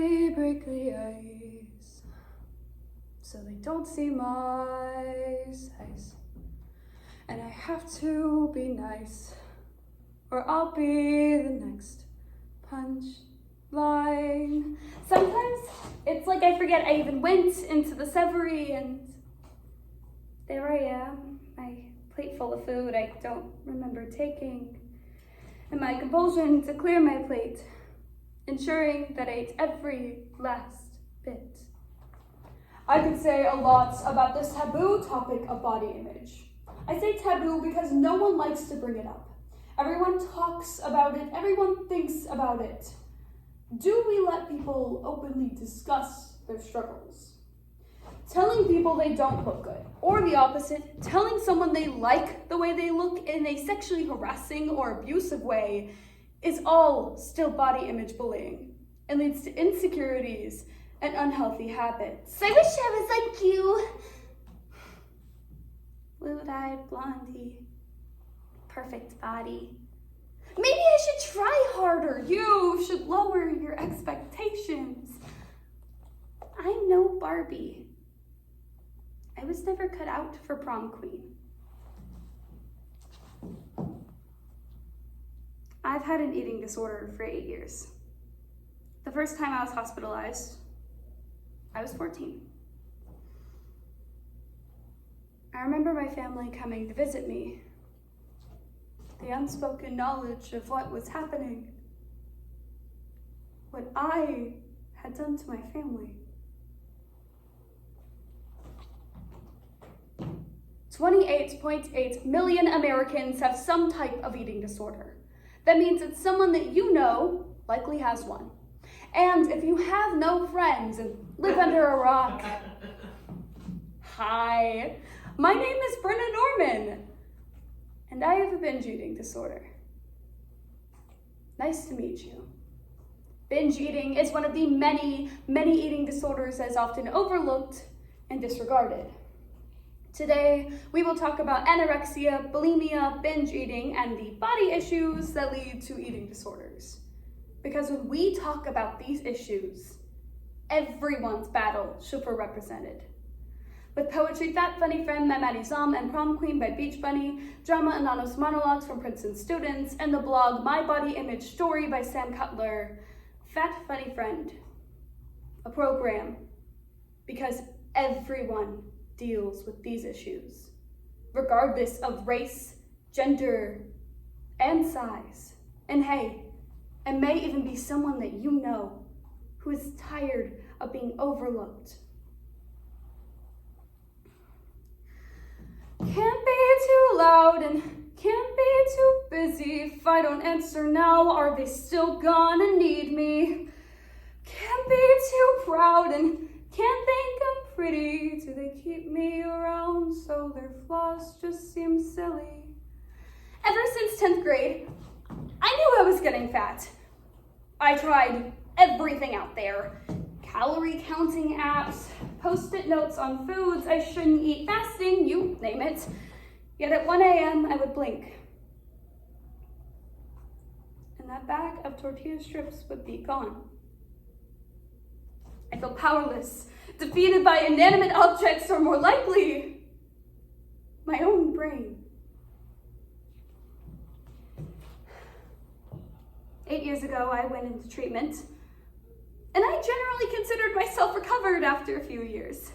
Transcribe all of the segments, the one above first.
I break the ice so they don't see my size. And I have to be nice, or I'll be the next punch line. Sometimes it's like I forget I even went into the Severy, and there I am, my plate full of food I don't remember taking, and my compulsion to clear my plate, ensuring that I ate every last bit. I could say a lot about this taboo topic of body image. I say taboo because no one likes to bring it up. Everyone talks about it, everyone thinks about it. Do we let people openly discuss their struggles? Telling people they don't look good, or the opposite, telling someone they like the way they look in a sexually harassing or abusive way is all still body image bullying and leads to insecurities and unhealthy habits. I wish I was like you. Blue-eyed blondie, perfect body. Maybe I should try harder. You should lower your expectations. I'm no Barbie. I was never cut out for prom queen. I've had an eating disorder for 8 years. The first time I was hospitalized, I was 14. I remember my family coming to visit me. The unspoken knowledge of what was happening, what I had done to my family. 28.8 million Americans have some type of eating disorder. That means it's someone that you know likely has one. And if you have no friends and live under a rock, hi, my name is Brenna Norman, and I have a binge eating disorder. Nice to meet you. Binge eating is one of the many eating disorders that is often overlooked and disregarded. Today, we will talk about anorexia, bulimia, binge eating, and the body issues that lead to eating disorders. Because when we talk about these issues, everyone's battle should feel represented. With poetry, Fat Funny Friend by Maddie Zom and Prom Queen by Beach Bunny, drama anonymous monologues from Princeton students, and the blog My Body Image Story by Sam Cutler, Fat Funny Friend, a program, because everyone deals with these issues, regardless of race, gender, and size. And hey, it may even be someone that you know who is tired of being overlooked. Can't be too loud and can't be too busy. If I don't answer now, are they still gonna need me? Can't be too proud and can't think I'm pretty. Do they keep me around so their flaws just seem silly? Ever since 10th grade, I knew I was getting fat. I tried everything out there. Calorie counting apps, post-it notes on foods I shouldn't eat, fasting, you name it. Yet at 1 a.m. I would blink, and that bag of tortilla strips would be gone. I felt powerless, defeated by inanimate objects, or more likely, my own brain. 8 years ago, I went into treatment, and I generally considered myself recovered after a few years.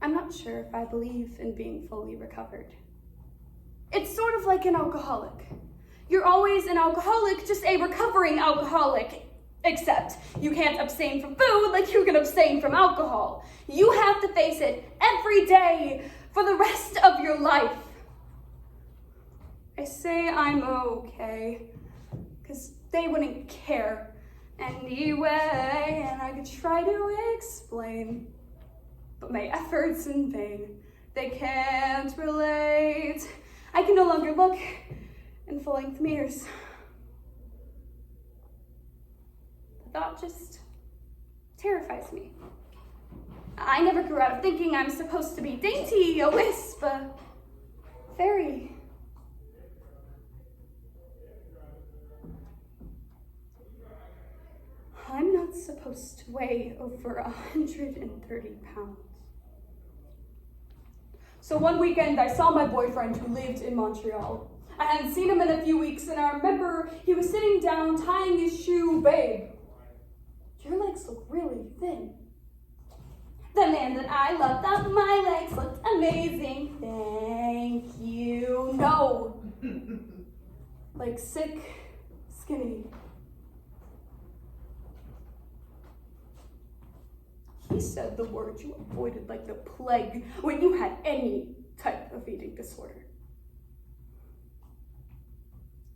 I'm not sure if I believe in being fully recovered. It's sort of like an alcoholic. You're always an alcoholic, just a recovering alcoholic, except you can't abstain from food like you can abstain from alcohol. You have to face it every day for the rest of your life. I say I'm okay, because they wouldn't care anyway, and I could try to explain, but my efforts in vain. They can't relate. I can no longer look in full-length mirrors. The thought just terrifies me. I never grew out of thinking I'm supposed to be dainty, a wisp, a fairy. supposed to weigh over 130 pounds. So one weekend, I saw my boyfriend who lived in Montreal. I hadn't seen him in a few weeks, and I remember he was sitting down tying his shoe. Babe, your legs look really thin. The man that I loved thought my legs looked amazing. Thank you. No. Like sick, skinny. He said the word you avoided like the plague when you had any type of eating disorder.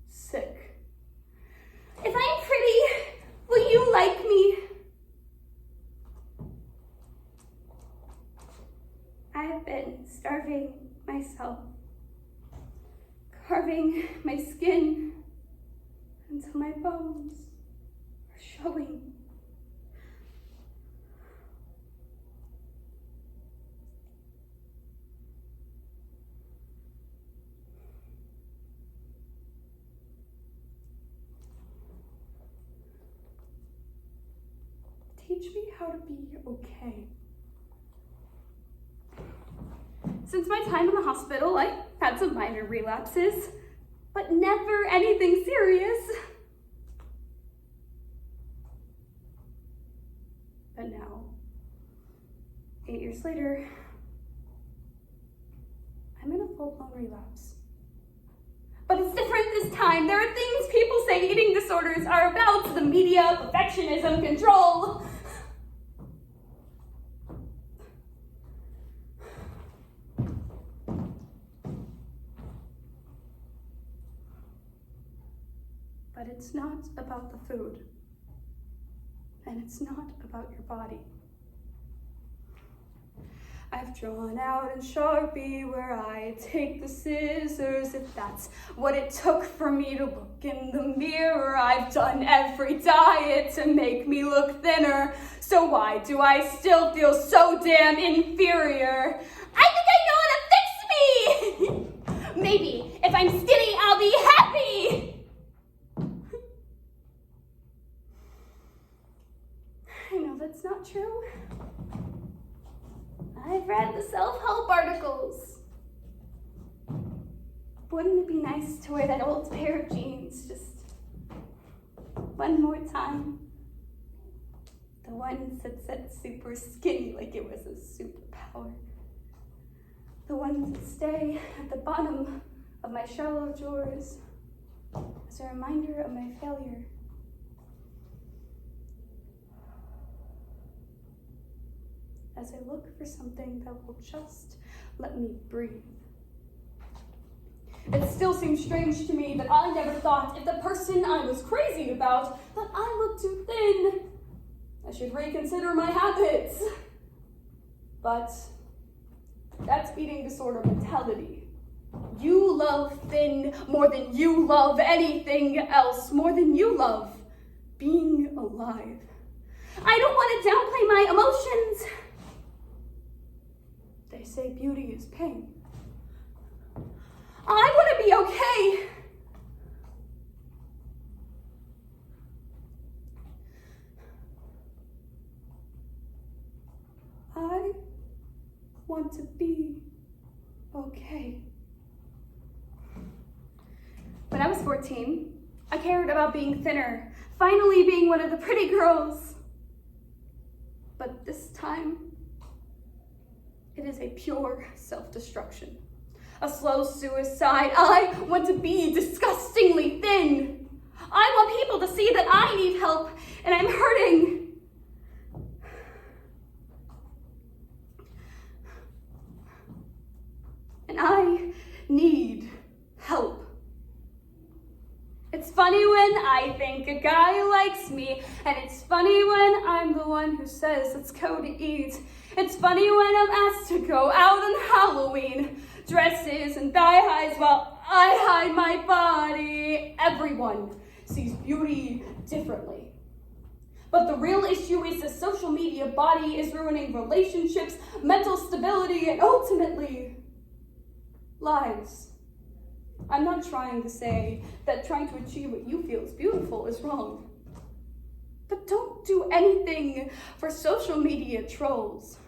Sick. If I'm pretty, will you like me? I've been starving myself, carving my skin until my bones are showing. Teach me how to be okay. Since my time in the hospital, I had some minor relapses, but never anything serious. But now, 8 years later, I'm in a full-blown relapse. But it's different this time. There are things people say eating disorders are about: the media, perfectionism, control. But it's not about the food, and it's not about your body. I've drawn out in Sharpie where I take the scissors, if that's what it took for me to look in the mirror. I've done every diet to make me look thinner, so why do I still feel so damn inferior? I think I know how to fix me! Maybe if I'm skinny, I'll be happy! I know that's not true. I've read the self-help articles. Wouldn't it be nice to wear that old pair of jeans just one more time? The ones that said super skinny like it was a superpower. The ones that stay at the bottom of my shallow drawers as a reminder of my failure. As I look for something that will just let me breathe. It still seems strange to me that I never thought, if the person I was crazy about, that I looked too thin, I should reconsider my habits. But that's eating disorder mentality. You love thin more than you love anything else, more than you love being alive. I don't want to downplay my emotions. They say beauty is pain. I want to be okay. I want to be okay. When I was 14, I cared about being thinner, finally being one of the pretty girls. But this time, it is a pure self-destruction. A slow suicide. I want to be disgustingly thin. I want people to see that I need help and I'm hurting. And I need help. It's funny when I think a guy likes me, and it's funny when I'm the one who says let's go to eat. It's funny when I'm asked to go out on Halloween, dresses and thigh-highs while I hide my body. Everyone sees beauty differently. But the real issue is the social media body is ruining relationships, mental stability, and ultimately, lives. I'm not trying to say that trying to achieve what you feel is beautiful is wrong. but don't do anything for social media trolls.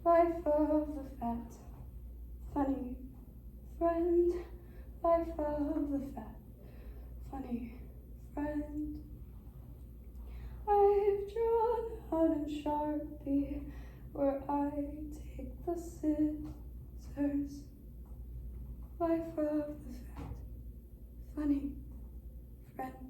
Life of the fat, funny friend. Life of the fat, funny friend. I've drawn out in Sharpie where I take the scissors. Life of the fat, funny friend.